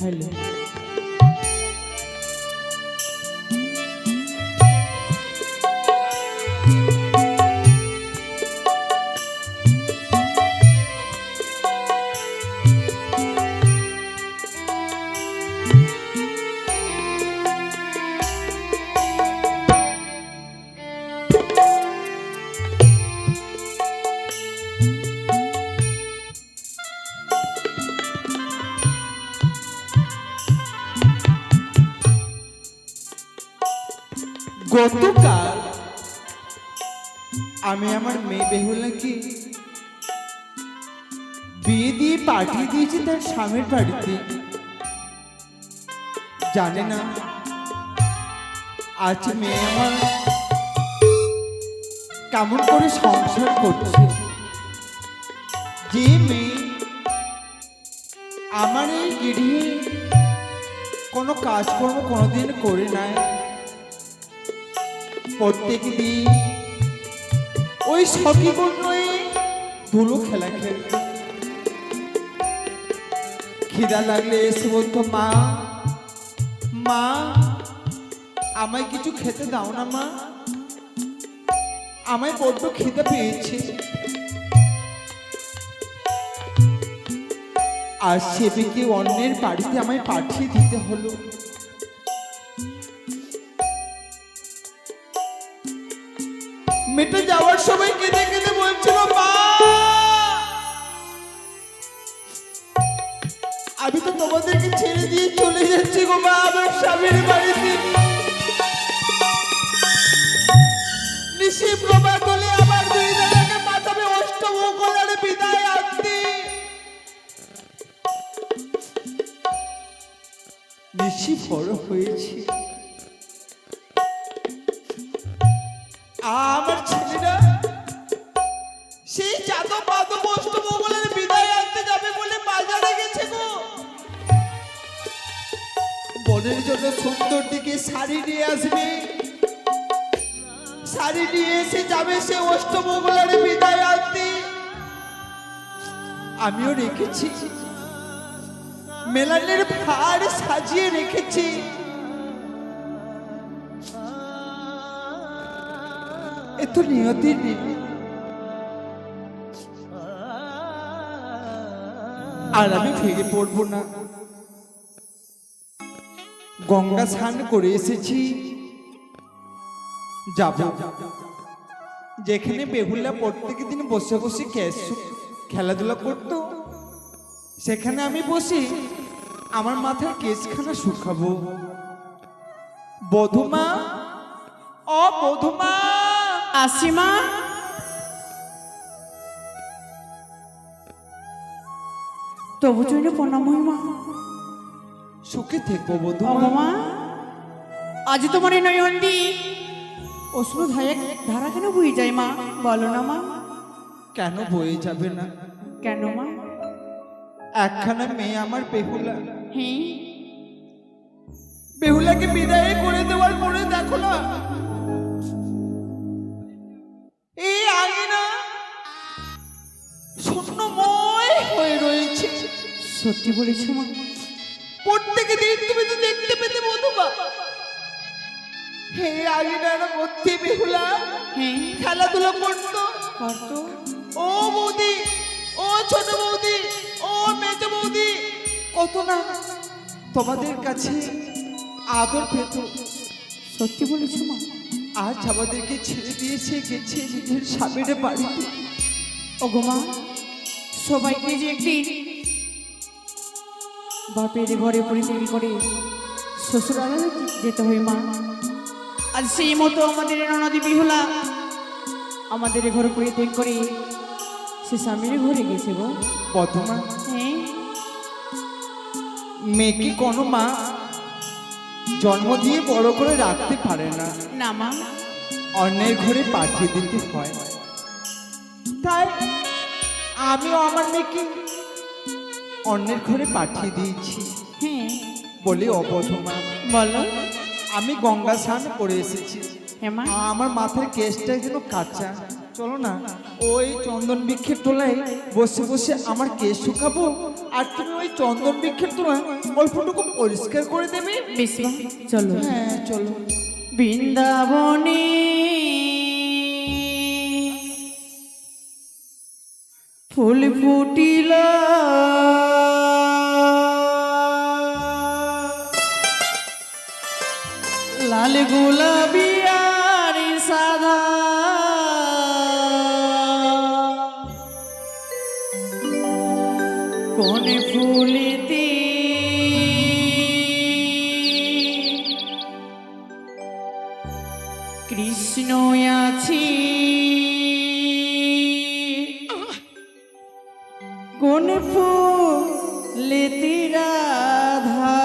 Hello. গতকাল আমি আমার মেয়ে বেহুলাকে বিয়ে দিয়ে পাঠিয়ে দিয়েছি তার স্বামীর বাড়িতে। জানে না আজ মেয়ে আমার কেমন করে সংসার করছে। যে মেয়ে আমার এই গৃহে কোনো কাজকর্ম কোনোদিন করে নাই, প্রত্যেক দিন ওই সখী বন্যই ধুলো খেলা খেলত। খিদা লাগলে এসে বলতো, মা মা আমায় কিছু খেতে দাও না মা, আমায় বড্ড খিদা পেয়েছে। আর সেদিকে অন্যের বাড়িতে আমায় পাঠিয়ে দিতে হলো। মেয়েটা যাওয়ার সময় কেঁদে কেঁদে বলছিল, মা আমি তো তোমাদেরকে ছেড়ে দিয়ে চলে যাচ্ছি গো মা, আমার স্বামীর বাড়িতে। নিশি প্রভাত হলে আমার দুই দাদাকে মাথাবে অষ্টমঙ্গলার বিদায় আনতে। নিশি বড় হয়েছে, আমার ছেলেরা সেই যাদব মাধব অষ্টমঙ্গলের বিদায় আনতে যাবে বলে বাজারে গেছে গো। বোনের জন্য সুন্দর দিকে শাড়ি নিয়ে আসবে, শাড়ি নিয়ে এসে যাবে সে অষ্টমঙ্গলের বিদায় আনতে। আমিও রেখেছি, মেলানের ভার সাজিয়ে রেখেছি। এত নিয়তি নেই, আর আমি ভেঙে পড়বো না। গঙ্গা স্নান করে এসেছি, যাব যেখানে বেহুলা প্রত্যেক দিন বসে বসে খেলাধুলা করত, সেখানে আমি বসে আমার মাথার কেশখানা শুকাবো। বধুমা, ও বধুমা, আসিমা, তবু জন্য প্রণাম মহিমা। সুখে থেকো বধুমা। মা, আজ তোমার এই নয়ন্দি অশ্রু ধারা কেন বয়ে যায় মা? বলো না মা। কেন বয়ে যাবে না? কেন মা? একখানা মেয়ে আমার বেহুলা, হ্যাঁ, বেহুলাকে বিদায় করে দেওয়ার পরে দেখো না এই আঙিনা শূন্যময় হয়ে রয়েছে। সত্যি বলেছো মা? প্রত্যেক দিন তুমি তো দেখতে পেতে বধুমা, হে আঙিনার মধ্যে বেহুলা হ্যাঁ, খেলাধুলা করতো। ও বৌদি, ও ছোট বৌদি, ও মেজ বৌদি, কত না তোমাদের কাছে আদর পেত। সত্যি বলেছো মা? আজ আমাদেরকে ছেড়ে দিয়েছে, গেছে নিজের স্বামীর বাড়িতে। ওগো মা, সবাইকে যে একদিন বাপের ঘরে পরিত্যাগ করে শ্বশুরালয়ে যেতে হয় মা। আজ সেই মতো আমাদের ননদী বিহুলা আমাদের ঘরে পরিত্যাগ করে সে স্বামীর ঘরে গেছে গো। বধুমা, হ্যাঁ, মেয়েকে কোনো মা জন্ম দিয়ে বড় করে রাখতে পারে না, না মা, অন্যের ঘরে পাঠিয়ে দিতে হয়। তাই আমিও আমার মেয়েকে অন্যের ঘরে পাঠিয়ে দিয়েছি। হ্যাঁ, বলি অবধমা, বলো। আমি গঙ্গা স্নান করে এসেছি, হ্যাঁ মা, আমার মাথার কেশটা যেন কাঁচা। চলো না ওই চন্দন বৃক্ষের তলায় বসে বসে আমার কেশ শুকাবো, আর তুমি ওই চন্দন বৃক্ষের তোমার অল্পটুকু পরিষ্কার করে দেবে। বেশ মা, চলো। হ্যাঁ চলো। বৃন্দাবনে ফুল ফুটিল, লাল গোলাপি আর সাদা, কোন ফুলেতে কৃষ্ণ আছি, কোন ফুলেতে রাধা।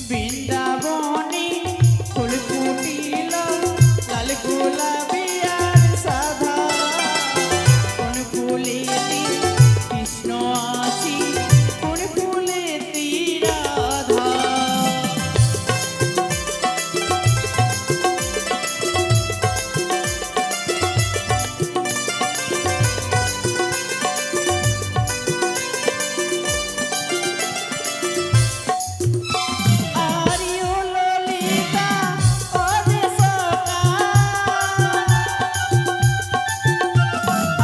বৃন্দাবনে ফুল ফুটিল, লাল গোলাপি আর সাদা, কোন ফুলেতে কৃষ্ণ আছি, কোন ফুলেতে রাধা। আরিও ললিতা ও যে সখা,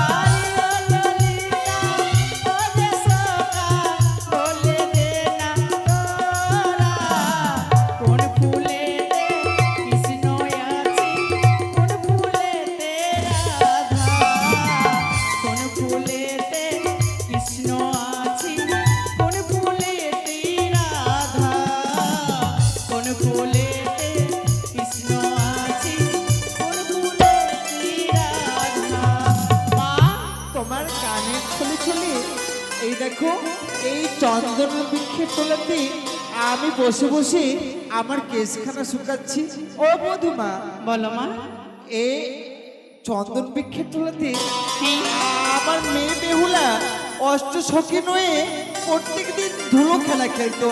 আরিও ললিতা ও যে সখা, বলে দে না তোরা, কোন ফুলেতে কৃষ্ণ আছে, কোন ফুলেতে রাধা, কোন ফুলেতে কৃষ্ণ আছে, কোন ফুলেতে রাধা, কোন ফুলেতে কৃষ্ণ আছে, কোন ফুলেতে রাধা। মা, তোমার কানে ছলে ছলে এই দেখো এই চন্দন বৃক্ষের তলাতে আমি বসে বসে আমার কেশখানা শুকাচ্ছি। ও মধুমা, বলো মা। এই চন্দন বৃক্ষের তলাতে হ্যাঁ, আমার মেয়ে বেহুলা অষ্ট সখী নয়ে প্রত্যেকদিন ধুলো খেলা খেলতো।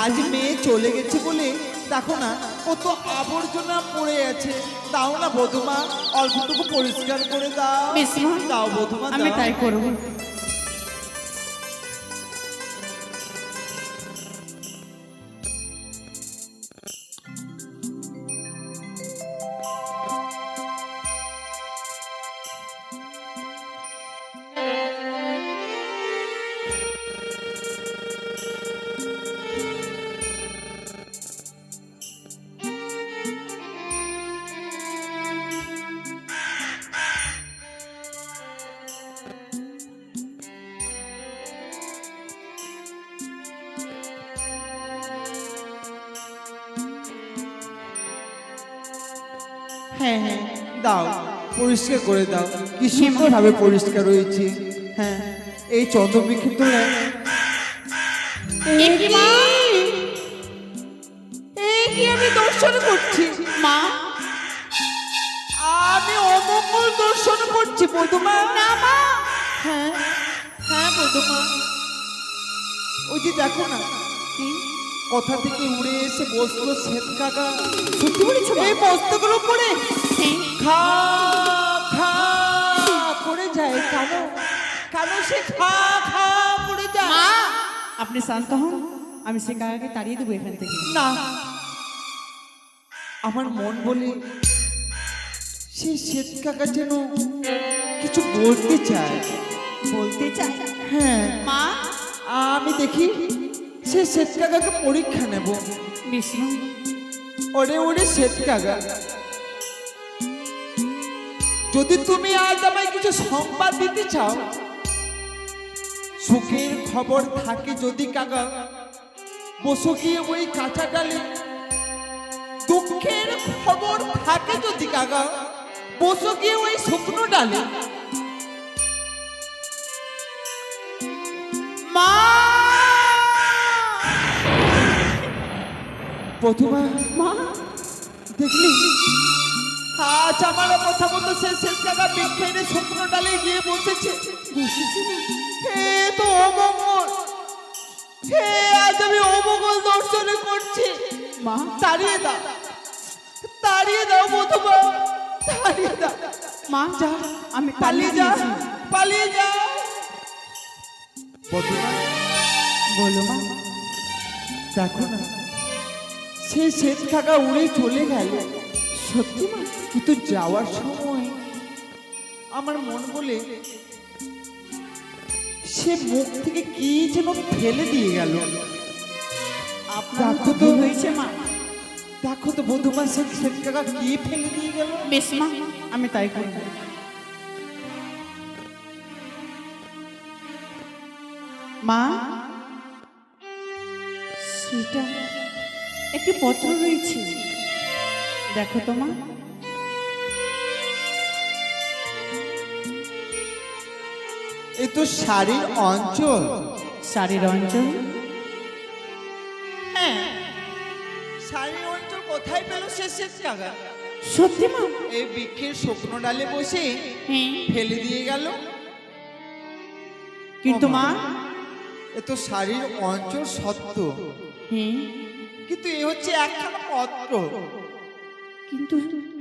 আজ মেয়ে চলে গেছে বলে দেখো না কত আবর্জনা পড়ে আছে। দাও না বধুমা, অল্পটুকু পরিষ্কার করে দাও। বেশ মা, দাও বধুমা, আমি দাও। তাই করব। হ্যাঁ হ্যাঁ দাও, পরিষ্কার করে দাও। কি সুন্দর ভাবে পরিষ্কার হয়েছে। হ্যাঁ, এই চন্দন বৃক্ষের তলায় এ কি মা? কি আমি দর্শন করছি? মা, আমি অমঙ্গল দর্শন করছি বধুমা। না মা। হ্যাঁ হ্যাঁ বধুমা, ওই যে দেখো না কি? কোথা থেকে উড়ে এসে বসলো শ্বেত কাকা। সত্যি বলেছো মা? এই বস্তুগুলো পড়ে হ্যাঁ। খা খা করে যায়। কেন কেন সে খা খা করে যায়? মা, আপনি শান্ত হন, আমি সে কাকাকে তাড়িয়ে দেবো এখান থেকে। না, আমার মন বলে সে শ্বেত কাকা যেন কিছু বলতে চায়। বলতে চাই? হ্যাঁ, মা, আমি দেখি সে শ্বেত কাকাকে পরীক্ষা নেব। বিষ্ণু, ওরে ওরে শ্বেত কাকা, যদি তুমি আজ আমায় কিছু সংবাদ দিতে চাও, সুখের খবর থাকে যদি কাকা, বসো গিয়ে ওই কাঁচা ডালে। দুঃখের খবর থাকে যদি কাকা, বসো গিয়ে ওই শুকনো ডালে। প্রথমা মা দেখলি আজ আমার কথা মতো সে শেষ কাকা বিক্ষেপে শুকনো ডালে গিয়ে বসেছে। বসেছি মা। হে তো অমঙ্গল, হে আজ আমি অমঙ্গল দর্শন করছি। মা তাড়িয়ে দাও, তাড়িয়ে দাও প্রথমা, তাড়িয়ে দাও। মা যা, আমি পালিয়ে যা, পালিয়ে যা। প্রথমা বলো মা। দেখো না, সেই শেষ কাকা উড়ে চলে গেল। সত্যি মা? কিন্তু যাওয়ার সময় আমার মন বলে সে মুখ থেকে কি যেন ফেলে দিয়ে গেল। আপনার দেখো তো তো, হয়েছে মা। দেখো তো বধুমা, সে শেষ কাকা কি ফেলে দিয়ে গেল। বেশ মা, আমি তাই করব। মা, সেটা একটি পত্র রয়েছে, দেখো তো মা। এ তো শাড়ির অঞ্চল। শাড়ির অঞ্চল? হ্যাঁ, শাড়ির অঞ্চল কোথায় পেল সে শেষ কাকা? সত্যি মা? এই বৃক্ষের শুকনো ডালে বসে হ্যাঁ, ফেলে দিয়ে গেল। কিন্তু মা। এ তো শাড়ির অঞ্চল সত্য, হ্যাঁ, কিন্তু এ হচ্ছে একখানা পত্র। কিন্তু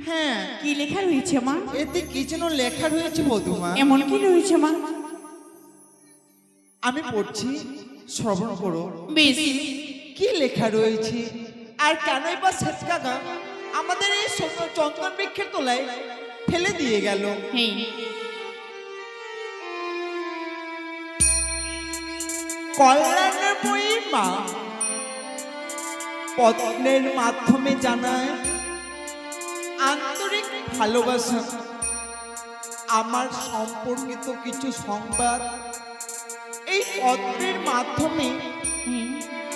হ্যাঁ, কি লেখা রয়েছে মা? এতে কি যেন লেখা রয়েছে বধুমা। এমন কি রয়েছে মা? আমি পড়ছি, শ্রবণ করো। বেশ। কি লেখা রয়েছে আর কেনই বা শেষ কাকা আমাদের এই চন্দন বৃক্ষের তলায় ফেলে দিয়ে গেল? হ্যাঁ, কল্যাণের বই মা পত্রের মাধ্যমে জানায় আন্তরিক ভালোবাসা। আমার সম্পর্কিত কিছু সংবাদ এই পত্রের মাধ্যমে হ্যাঁ,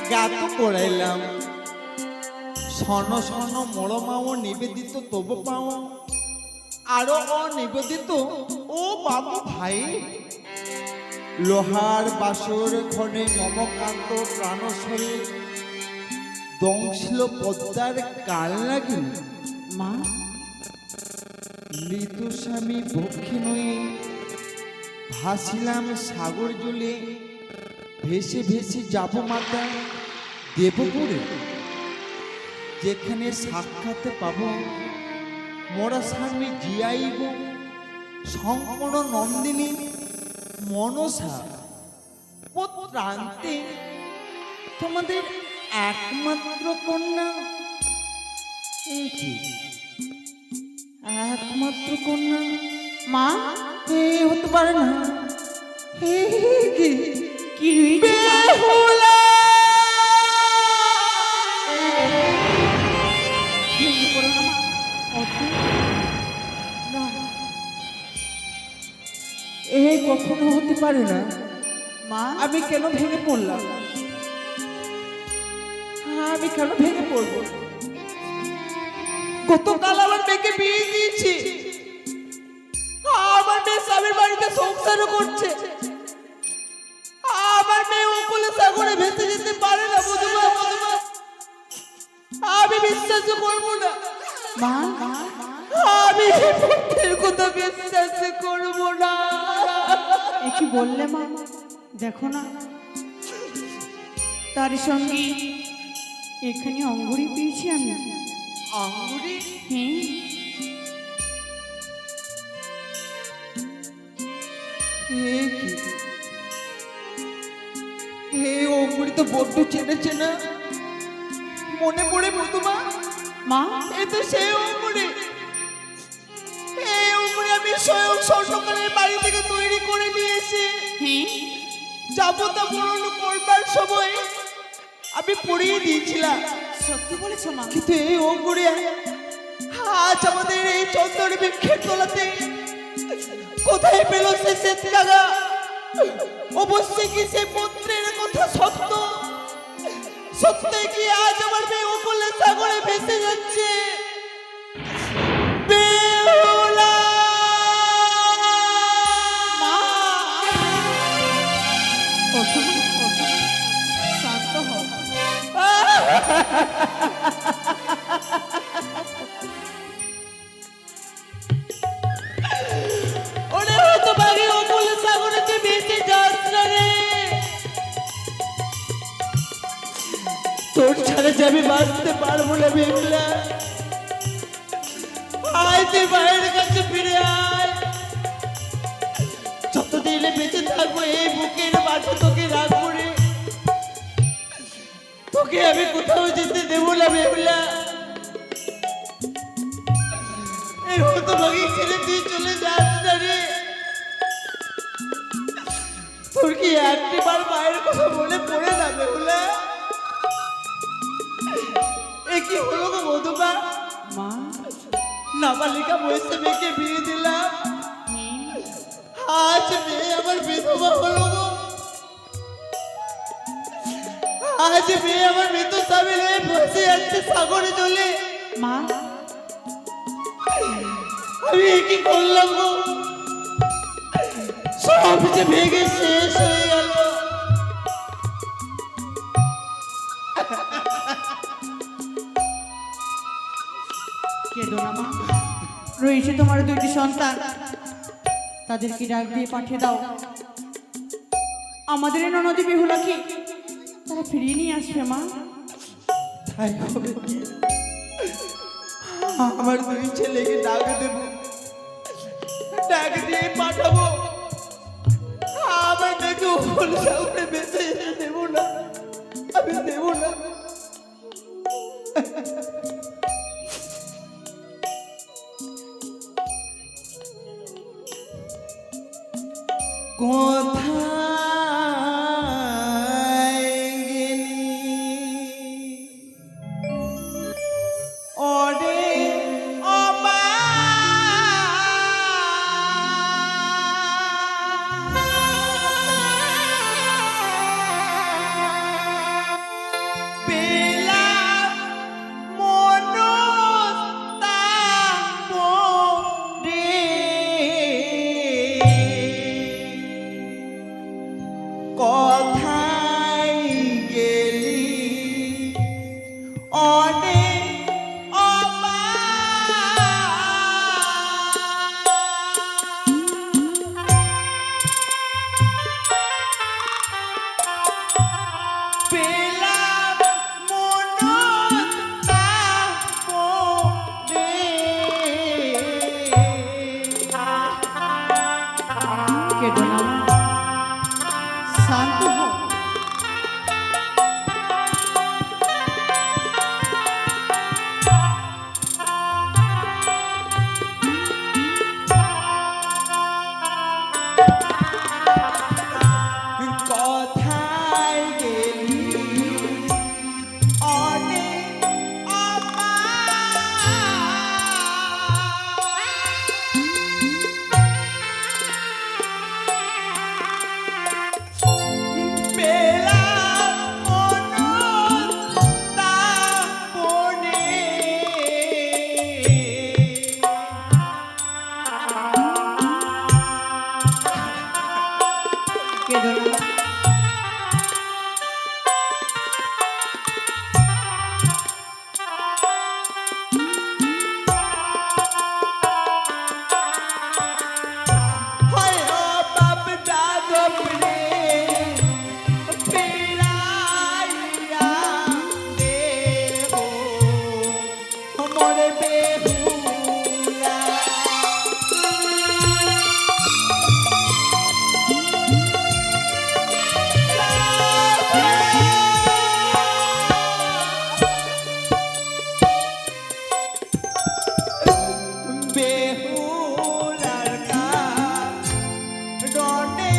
জ্ঞাত করাইলাম। স্বর্ণ স্বর্ণ মরমাও নিবেদিত তব পাও, আরো অনিবেদিত ও বাবু ভাই। লোহার বাসর ঘরে মমকান্ত প্রাণস্বরে দংশিল পদ্মার কাল লাগিল। মা মৃত স্বামী বক্ষে নয়ে ভাসিলাম সাগর জলে। ভেসে ভেসে যাব মাতা দেবপুরে, যেখানে সাক্ষাৎ পাব মোরা স্বামী জিয়াইব শঙ্কর নন্দিনী মনসা। প্রান্তে তোমাদের একমাত্র কন্যা। এই কি একমাত্র কন্যা? মা, এ হতে পারে না। হে কি কি রয়েছে মা? বেহুলা! ভেঙে পড়ো না মা। ওঠো। না, এ কখনো হতে পারে না। মা, আমি কেন ভেঙে পড়লাম? আমি কেন ভেঙে পড়বো? গতকাল আমার মেয়েকে বিয়ে দিয়েছি, আমার মেয়ে স্বামীর বাড়িতে সংসারও করছে। আমার মেয়ে উপলে সাগরে ভেসে যেতে পারে না বধুমা, বধুমা। আমি বিশ্বাস করবো না। মা, আমি পুত্রের কথা বিশ্বাস করবো না। এ কি বললে মা? দেখো না, তার সঙ্গে এখানে অঙ্গুরি পেয়েছি আমি। আঙ্গুরি? হ্যাঁ, এ কি? এই অঙ্গুরি তো বড্ড চেনা চেনা মনে পড়ে বধুমা। মা, এ তো সেই অঙ্গুরি। এই অঙ্গুরি আমি স্বয়ং স্বর্ণকারের বাড়ি থেকে তৈরি করে নিয়ে এসে হ্যাঁ, যাবতা পূরণ করবার সময় আমি পরিয়ে দিয়েছিলাম। সত্যি বলেছো মা? কিন্তু এই অঙ্গুরি আজ আমাদের এই চন্দন বৃক্ষের তলাতে কোথায় পেল সে শেষ জায়গা? অবশ্যই কি সে পত্রের কথা সত্য? সত্যি কি আজ আমার মেয়ে উপলে সাগরে ভেসে যাচ্ছে? বেহুলা! মা, ওঠো মা, ওঠো। শান্ত হও। যে আমি বাঁচতে পারবো না বেহুলা। আয় তুই মায়ের কাছে ফিরে আয়। যতদিন বেঁচে থাকবো এই বুকের মাঝে তোকে রাখবো রে। তোকে আমি কোথাও যেতে দেবো না বেহুলা। এই হতভাগী ছেড়ে তুই চলে যাস না রে। তোর কি একটিবার মায়ের কথা মনে পড়ে না বেহুলা? এ কি হলো গো মধুবা? মা নাবালিকা বয়সে মেয়েকে বিয়ে দিলাম, আজ মেয়ে আমার বিধবা হলো গো। আজ মেয়ে আমার মৃত স্বামী হয়ে বসে আছে সাগরে জলে। মা আমি এ কি করলাম গো? সব যে ভেঙে শেষ হয়ে গেল। কেঁদো না মা, রয়েছে তোমার দুইটি সন্তান, তাদেরকে ডাক দিয়ে পাঠিয়ে দাও। আমাদের এই ননদী বেহুলাকে তারা ফিরিয়ে নিয়ে আসবে মা। তাই হবে। আমার দুই ছেলেকে ডাক দেব, ডাক দিয়ে পাঠাবো। আমার মেয়েকে ওখানে সামনে বেঁচে যেতে দেবো না, আমি দেবো না। কোথায় গেলি ওরে অমা? পেলাম মনস্তাপ রে। কোথায় গেলি অনেক অমা? পেলাম মনস্তাপ রে। কেঁদো না মা, শান্ত হও। কোথায় গেলি অনেক অমা? পেলাম মনস্তাপ রে। কেঁদো না। হয় ও বাপ যাদব রে, ফিরাইয়া দেহ মোরে বেহুলা। বেহুলার কারণে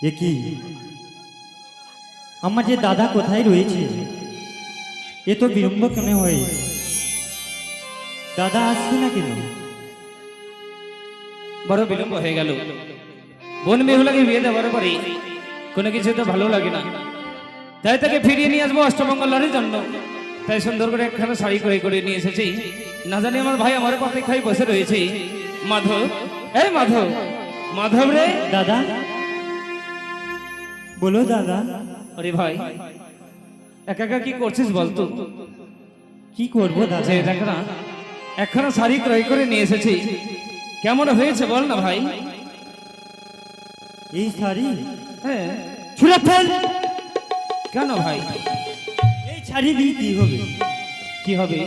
এ কি, আমার যে দাদা কোথায় রয়েছে? এ তো বিলম্ব কেন হয়? দাদা আসছে না কেন? বড় বিলম্ব হয়ে গেল। বোন বেহুলাকে বিয়ে দেওয়ার পরে কোনো কিছু তো ভালো লাগে না, তাই তাকে ফিরিয়ে নিয়ে আসবো অষ্টমঙ্গলারের জন্য। তাই সুন্দর করে একখানা শাড়ি করে করে নিয়ে এসেছি। না জানি আমার ভাই আমার অপেক্ষায় বসে রয়েছে। মাধব, এই মাধব, মাধব রে। দাদা, বলো দাদা। আরে ভাই, একা একা কি করছিস বলতো? কি করবো দাদা? যে দেখ না, একখানা শাড়ি ক্রয় করে নিয়ে এসেছি। কেমন হয়েছে বল না ভাই? এই শাড়ি হ্যাঁ। ছুঁড়ে ফেল। কেন ভাই? এই শাড়ি দিয়ে কি হবে? কি হবে?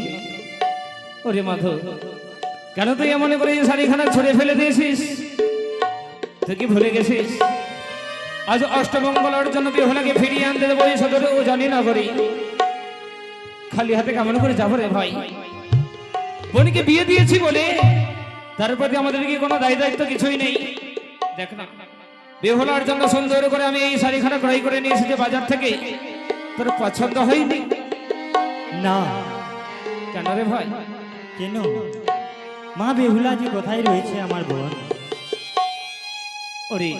ওরে মাধব, কেন তুই এমন করে এই শাড়িখানা ছড়ে ফেলে দিয়েছিস? তুই কি ভুলে গেছিস আজ অষ্টমঙ্গলার জন্য বেহুলাকে ফিরিয়ে আনতে দেবো? এই সদরে ও জানি না করি, খালি হাতে কেমন করে যাবো রে ভাই? বোনকে বিয়ে দিয়েছি বলে তার প্রতি আমাদের কি কোনো দায় দায়িত্ব কিছুই নেই? দেখ না, বেহুলার জন্য সুন্দর করে আমি এই শাড়িখানা ক্রয় করে নিয়ে এসেছি বাজার থেকে। তোর পছন্দ হয়নি? না। কেন রে ভাই? কেন? মা বেহুলা যে কোথায় রয়েছে আমার বোন? ওরে,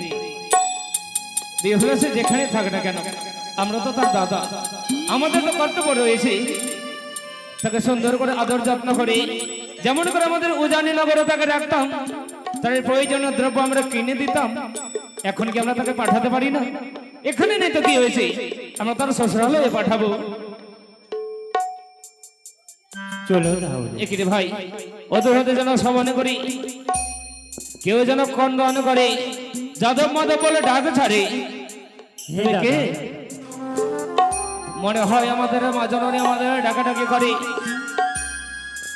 বেহুলা সে যেখানে থাক না কেন, আমরা তো তার দাদা, আমাদের তো কর্তব্য রয়েছে তাকে সুন্দর করে আদর যত্ন করে, যেমন করে আমাদের উজানি নগরে তাকে রাখতাম, তার প্রয়োজনীয় দ্রব্য আমরা কিনে দিতাম। এখন কি আমরা তাকে পাঠাতে পারি না? এখানে নেই তো কি হয়েছে, আমরা তার শ্বশুরালয়ে পাঠাবো। চলো তাহলে। একই রে ভাই, ওদের হতে যেন সমানে করি, কেউ যেন খণ্ডন করে, যাদব মাধব বলে ডাক ছাড়ে। হে তুমি কে? দাদা, মনে হয় আমাদের মা জননী আমাদের ডাকাডাকি করে।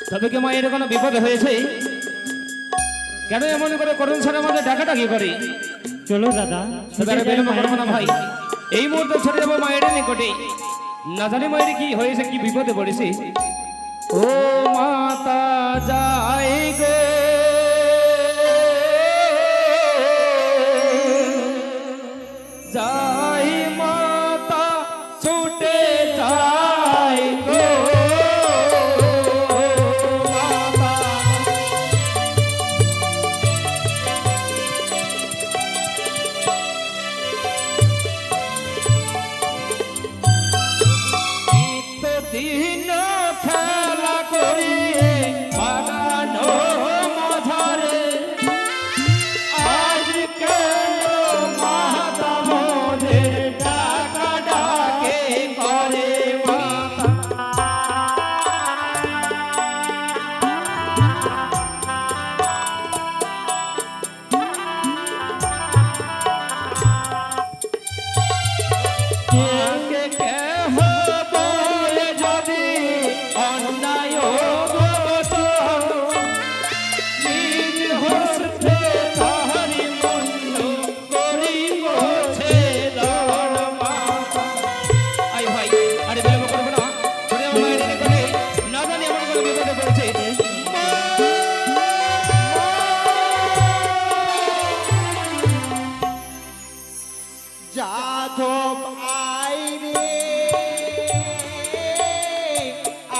তবে কি মায়ের কোনো বিপদ হয়েছে? কেন এমন করে করুণ স্যার আমাদের ডাকাডাকি করে? চলো দাদা। তবে আর বিলম্ব করবো না ভাই, এই মুহূর্তে ছড়ে যাবো মায়ের নিকটে। না জানি মায়ের কি হয়েছে, কি বিপদে পড়েছে। ও মাতা যাই গো, যাই মাতা ছুটে যাই গো মাতা। নিত্যদিন খেলা করি বাগানো মাঝারে, আজ কেন মাতা মোদের ডাকা ডাকে করে মাতা। কে কেহ বলে যদি অন্যায় অবগত, নিজ হস্তে তাহারি মন্দ করিবছে দর মাতা। আই ভাই, আরে বিলম্ব করবো না, ঘুরে আমার মায়ের নিকটে, না জানি আমার কোনো বিপদে পড়েছে। যাদব আয় রে,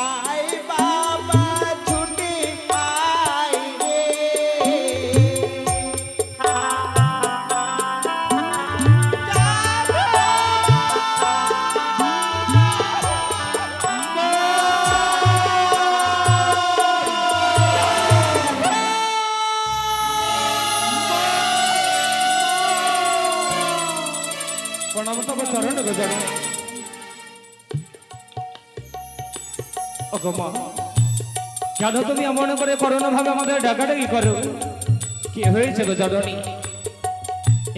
আয় বাবা ছুটে আয় রে। প্রণাম তবে চরণ গজন। ওগো মা, কেন তুমি এমন করে করোনা ভাবে আমাদের ডাকাডাকি করো? কি হয়েছে গো জননী?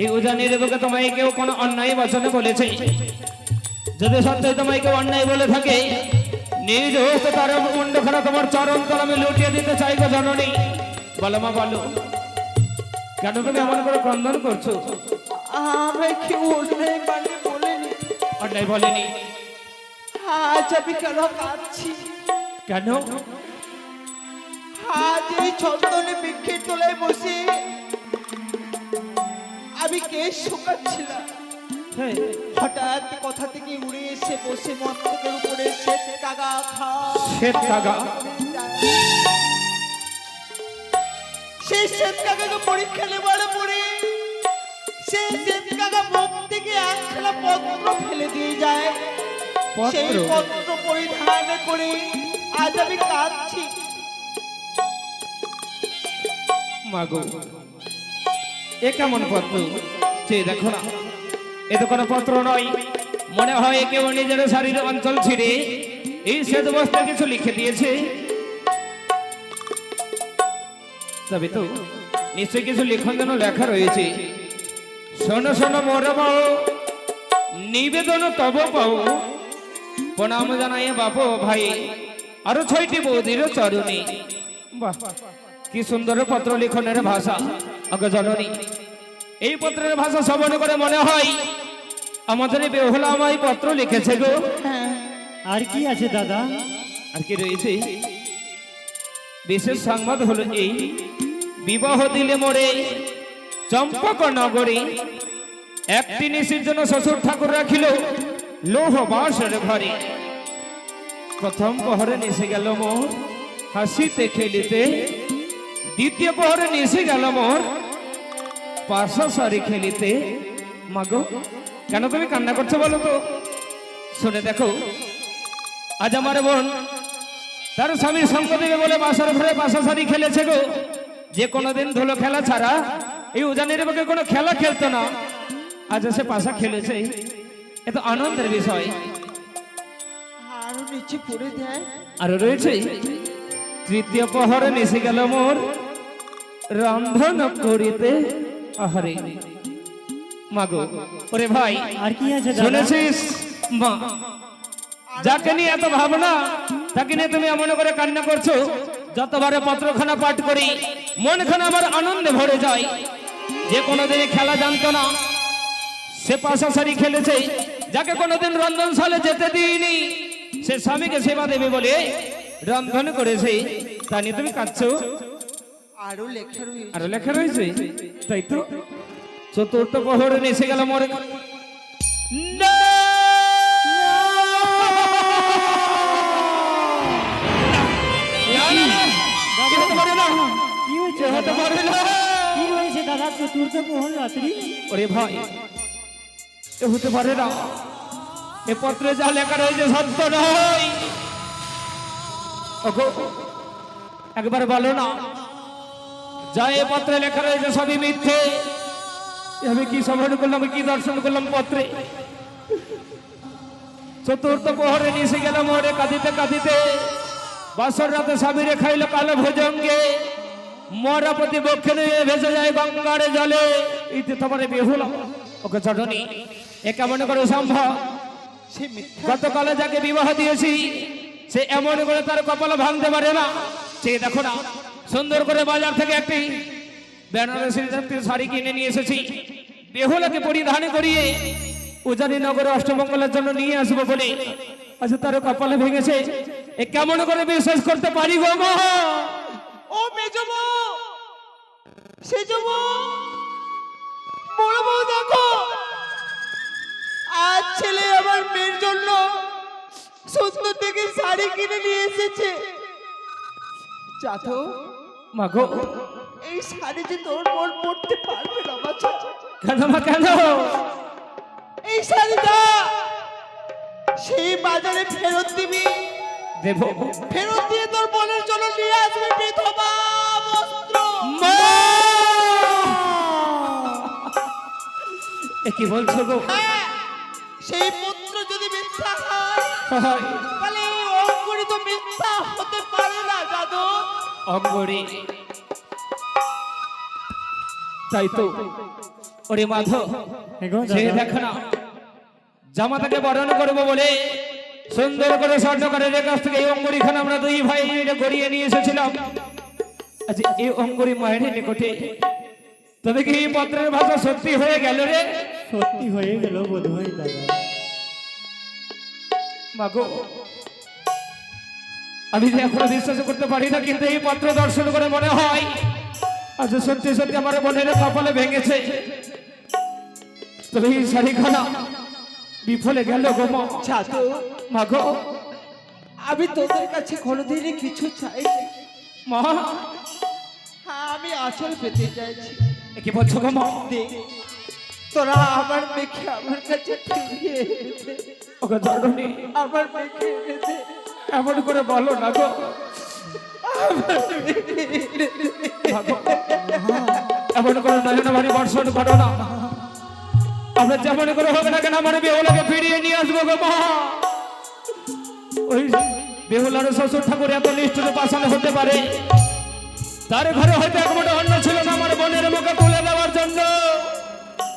এই উজানির বুকে তোমায় কেউ কোনো অন্যায় বচনে বলেছে? যদি সত্যি তোমায় কেউ অন্যায় বলে থাকে, নিজ হস্তে তার মুন্ডখানা তোমার চরণ তল আমি লুটিয়ে দিতে চাই গো জননী। বলো মা, বলো, কেন তুমি এমন করে ক্রন্দন করছো? আমরা কেউ অন্যায় মানে বলিনি, অন্যায় বলেনি। আজ আমি কেন কাঁদছি? কেন? আজ এই চন্দনে বৃক্ষের তলায় বসে আমি আমি কেশ শুকাচ্ছিলাম, হ্যাঁ, হঠাৎ কথা থেকে উড়ে এসে বসে মস্তকের উপরে শ্বেত কাগা খা শ্বেত কাগা? সেই শ্বেত কাগাকে পরীক্ষা নেবার পরে সেই শ্বেত কাগা মুখ থেকে একখানা পত্র ফেলে দিয়ে যায়। সেই পত্র? পত্র পরিধান করে আজ আমি কাঁদছি। মাগো, এ কেমন পত্র? যে দেখো না, এ তো কোনো পত্র নয়, মনে হয় কেউ নিজের শারীর অঞ্চল ছিঁড়ে এই শ্বেত বস্ত্রে কিছু লিখে দিয়েছে। তবে তো নিশ্চয়ই কিছু লিখন যেন লেখা রয়েছে। শোনো শোনো মোর বউ, নিবেদন তব পাও, প্রণাম জানাই বাপ ভাই, আরো 6টি বৌদির চরণে। বাহ, কি সুন্দর পত্র লিখনের ভাষা আগে জননী। এই পত্রের ভাষা শ্রবণ করে মনে হয় আমাদের বেহুলা আমায় পত্র লিখেছে গো। আর কি আছে দাদা? আর কি রয়েছে? বিশেষ সংবাদ হলো এই, বিবাহ দিলে মোরে চম্পক নগরে, একটি নিশির জন্য শ্বশুর ঠাকুর রাখিল লৌহ বাসের ঘরে। প্রথম প্রহরে নিশে গেল মোর হাসিতে খেলিতে, দ্বিতীয় প্রহরে নিশে গেল মোর পাশা সারি খেলিতে। মাগো, কেন তুমি কান্না করছো বলো তো? শুনে দেখো, আজ আমার বোন তার স্বামীর সঙ্গ দেবে বলে বাসার ঘরে পাশা সারি খেলেছে গো। যে কোনোদিন ধুলো খেলা ছাড়া এই উজানের বুকে কোনো খেলা খেলতো না, আজ সে পাশা খেলেছে, এ তো আনন্দের বিষয়। আরো নিচে পড়ে দেয়। আরো রয়েছে, তৃতীয় প্রহরে নিশে গেল মোর রন্ধন করিতে। আহারে মাগো, ওরে ভাই, আর কি আছে দাদা? শুনেছিস মা, যাকে নিয়ে এত ভাবনা তাকে নিয়ে তুমি এমন করে কান্না করছো। যতবারে পত্রখানা পাঠ করি মনখানা আমার আনন্দে ভরে যায়। যে কোনোদিনই খেলা জানতো না সে পাশাসারি খেলেছে, যাকে কোনোদিন রন্ধনশালে যেতে দিইনি সে স্বামীকে সেবা দেবে বলে রন্ধন করেছে, তা নিয়ে তুমি কাঁদছো। আরো লেখা রয়েছে। আরো লেখা রয়েছে, তাই তো। চতুর্থ প্রহরে এসে গেল মোর না! কি হতে পারে না? কি হয়েছে কি হতে দাদা? পারে না? কি হয়েছে দাদা? চতুর্থ প্রহর রাত্রি? ওরে ভাই, এ হতে পারে না। এ পত্রে যা লেখা রয়েছে সত্য নয়। ওগো, একবার বলো না, যা এ পত্রে লেখা রয়েছে সবই মিথ্যে। এ আমি কি শ্রবণ করলাম, কি দর্শন করলাম পত্রে? চতুর্থ প্রহরে নিশে গেল মোরে কাঁদিতে কাঁদিতে, বাসর রাতে স্বামীরে খাইল কালো ভোজঙ্গে, মরা প্রতি বক্ষে নিয়ে ভেসে যায় গঙ্গার জলে। ইতি তোমার বেহুলা। ওকে চটনি, এ কেমন করে সম্ভব? সে মিথ্যা। গতকালে যাকে বিবাহ দিয়েছি সে এমন করে তার কপাল ভাঙতে পারে না। সে দেখো না, সুন্দর করে বাজার থেকে একটি বেনারসি জাতীয় শাড়ি কিনে নিয়ে এসেছি, বেহুলাকে পরিধান করিয়ে উজানি নগরে অষ্টমঙ্গলের জন্য নিয়ে আসবো বলে আজ তার কপালে ভেঙেছে। এ কেমন করে বিশ্বাস করতে পারি গো মা? ও মেজব, সেজব, বড় বউ দেখো, আজ ছেলে আমার মেয়ের জন্য সুন্দর থেকে শাড়ি কিনে নিয়ে এসেছে। চাতো, মাগো, এই শাড়ি যে তোর বোন পরতে পারবে না বাচ্চা। কেন মা, কেন? এই শাড়িটা সেই বাজারে ফেরত দিবি, দেব। ফেরত দিয়ে তোর বোনের জন্য নিয়ে আসবে বিধবা বস্ত্র। মা! এ কি বলছো গো? হ্যাঁ, সেই পুত্র যদি মিথ্যা হয় হয়। তাহলে এই অঙ্কুরি তো মিথ্যা হতে পারে না জাদু। অঙ্গরে, তাই তো। ওরে মাধব, এগো সে দাদা, দেখো না, জামাতাকে বরণ করবো বলে সুন্দর করে স্বর্ণকারের কাছ থেকে এই অঙ্গুরিখানা আমরা দুই ভাই গড়িয়ে নিয়ে এসেছিলাম। আচ্ছা, এই অঙ্গুরি মায়ের নিকটে তবে কি এই পত্রের ভাষা সত্যি হয়ে গেল রে? সত্যি হয়ে গেল বোধ হয় দাদা। মাগো, আমি যে এখনো বিশ্বাস করতে পারি না, কিন্তু এই পত্র দর্শন করে মনে হয় আজ সত্যি সত্যি আমার বোনের কপালে ভেঙেছে। তবে এই শাড়িখানা বিফলে গেল গো মা। জাদু মা গো আমি তোদের কাছে কোনোদিনই কিছু চাই মা, হ্যাঁ আমি আঁচল পেতে চাইছি। এ কি বলছো গো মা? দে, তোরা আমার মেয়েকে আমার কাছে ফিরিয়ে এনে দে। ওগো ধরণী, আমার মেয়েকে এনে দে। এমন করে বলো না গো। মা গো, এমন করে নয়ন ভারী বর্ষণ করো না। আমরা যেমন করে হবে না কেন আমার বেহুলাকে ফিরিয়ে নিয়ে আসবো গো মা। ওই বেহুলার শ্বশুর ঠাকুর এত নিষ্ঠুর পাষাণ হতে পারে? তার ঘরে হয়তো এক মোটা অন্ন ছিল না আমার বোনের মুখে তুলে দেওয়ার জন্য।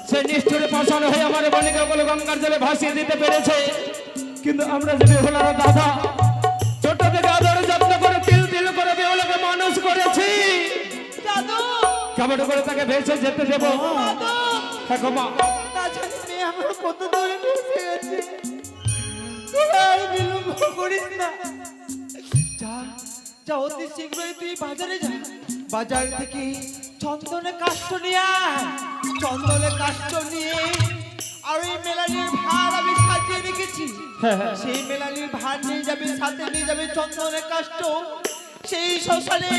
সে নিষ্ঠুর পাষাণ হয়ে আমার বোনকে বলে গঙ্গার জলে ভাসিয়ে দিতে পেরেছে। কিন্তু আমরা যে বেহুলার দাদা, ছোট থেকে আদর যত্ন করে তিল তিল করে বেহুলাকে মানুষ করেছি, জাদু কেমন করে তাকে ভেসে যেতে দেবো? হ্যাঁ গো মা, তাছাড়া মেয়ে আমার কত দূরে পৌঁছে গেছে। তোরা আর বিলম্ব করিস না। যা যা অতি শীঘ্রই তুই বাজারে যা। বাজার থেকে চন্দনে কাষ্ঠ নিয়ে আয়। চন্দনে কাষ্ঠ নিয়ে আর ওই মেলানির ভার আমি সাজিয়ে রেখেছি। সেই মেলানির ভার নিয়ে যাবে, সাথে নিয়ে যাবে চন্দনের কাষ্ঠ। সেই শ্মশানে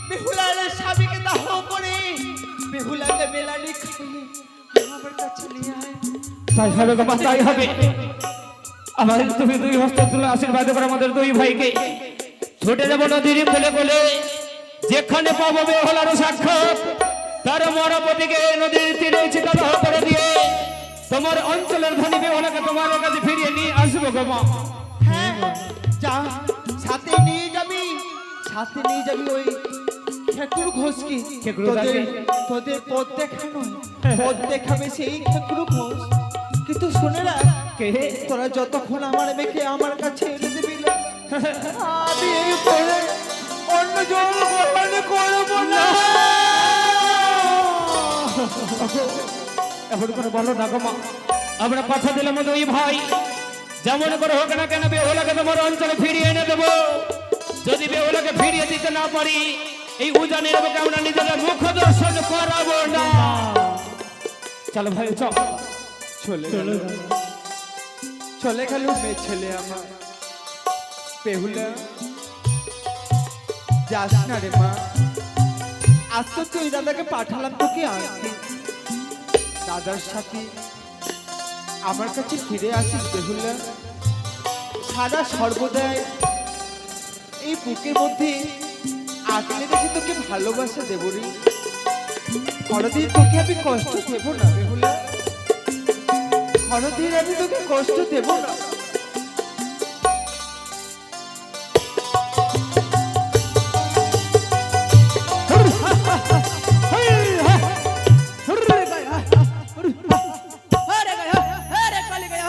বেহুলার স্বামীকে দাহ করে বেহুলাকে মেলানি খাইয়ে আমার কাছে নিয়ে আয়। তাই হবে গো মা, তাই হবে। আমার তুমি দুই হস্ত তুলে আশীর্বাদ করে আমাদের দুই ভাইকে ছুটে যাবো নদীর কোলে কোলে। যেখানে পাবো বেহুলার সাক্ষাৎ, তার মরপতিকে নদীর তীরে চিতাদহ করে দিয়ে তোমার অঞ্চলের ধনী বেহুলাকে তোমার কাছে ফিরিয়ে নিয়ে আসবো গো মা। হ্যাঁ যা, সাথে নিয়ে যাবি, সাথে নিয়ে যাবি ওই খেকুর ঘোষকে। খেকুর তোদের দাকে? তোদের পথ দেখানো, পথ দেখাবে সেই খেকুর ঘোষ। কিন্তু শুনে না, কে? তোরা যতক্ষণ আমার মেয়েকে আমার কাছে এনে দিবি না, আমি এই করে অন্য জল গ্রহণ করবো না। এমন করে বলো না গো মা। আমরা কথা দিলাম দুই ভাই, যেমন করে হোক না কেন বেহুলাকে তোমার অঞ্চলে ফিরিয়ে এনে দেবো। যদি বেহুলাকে ফিরিয়ে দিতে না পারি, এই উজানের বুকে আমরা নিজেদের মুখ দর্শন করাবো না। চলো ভাই চল। চলে গেল, চলে গেল মেয়ে ছেলে আমার। বেহুলা যাস না রে মা, আজ তো তুই দাদাকে পাঠালাম তোকে আনতে। দাদার সাথে আমার কাছে ফিরে আসিস বেহুলা। সারা সর্বদাই এই বুকের মধ্যে আঁকলে রেখে তোকে ভালোবাসা দেব রে। কোনোদিন তোকে আমি কষ্ট দেব না বেহুলা, কোনোদিন আমি তোকে কষ্ট দেব না। अरे गया, अरे काली गया,